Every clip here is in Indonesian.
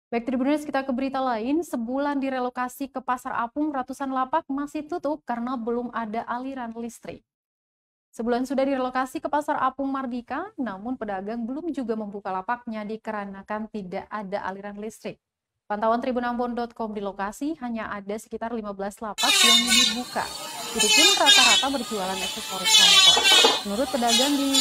Baik, Tribuners, kita ke berita lain. Sebulan direlokasi ke Pasar Apung, ratusan lapak masih tutup karena belum ada aliran listrik. Sebulan sudah direlokasi ke Pasar Apung Mardika, namun pedagang belum juga membuka lapaknya dikarenakan tidak ada aliran listrik. Pantauan tribunambon.com di lokasi hanya ada sekitar 15 lapak yang dibuka. Itu pun rata-rata berjualan aksesoris handphone. Menurut pedagang di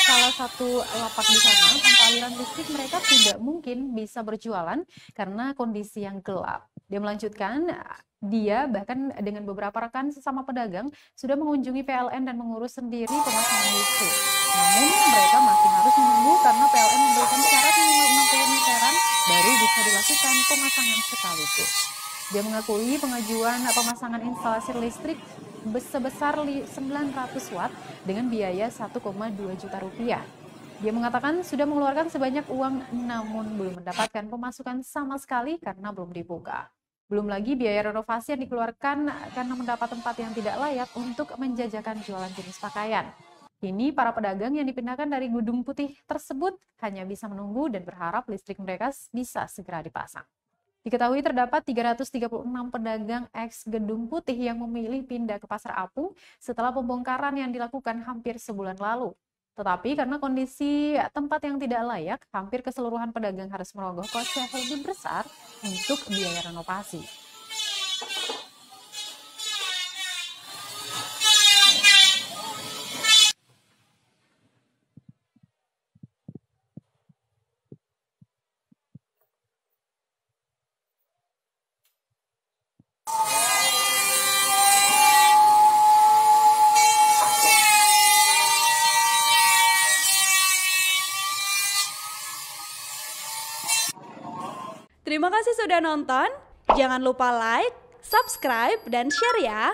salah satu lapak di sana, tanpa aliran listrik mereka tidak mungkin bisa berjualan karena kondisi yang gelap. Dia melanjutkan, dia bahkan dengan beberapa rekan sesama pedagang sudah mengunjungi PLN dan mengurus sendiri pemasangan listrik. Namun mereka masih harus menunggu karena PLN memberikan syarat minimal 60 meteran baru bisa dilakukan pemasangan sekaligus. Dia mengakui pengajuan pemasangan instalasi listrik sebesar 900 watt dengan biaya 1,2 juta rupiah. Dia mengatakan sudah mengeluarkan sebanyak uang namun belum mendapatkan pemasukan sama sekali karena belum dibuka. Belum lagi biaya renovasi yang dikeluarkan karena mendapat tempat yang tidak layak untuk menjajakan jualan jenis pakaian. Kini para pedagang yang dipindahkan dari Gedung Putih tersebut hanya bisa menunggu dan berharap listrik mereka bisa segera dipasang. Diketahui terdapat 336 pedagang eks Gedung Putih yang memilih pindah ke Pasar Apung setelah pembongkaran yang dilakukan hampir sebulan lalu. Tetapi karena kondisi tempat yang tidak layak, hampir keseluruhan pedagang harus merogoh kos yang lebih besar untuk biaya renovasi. Terima kasih sudah nonton. Jangan lupa like, subscribe, dan share ya.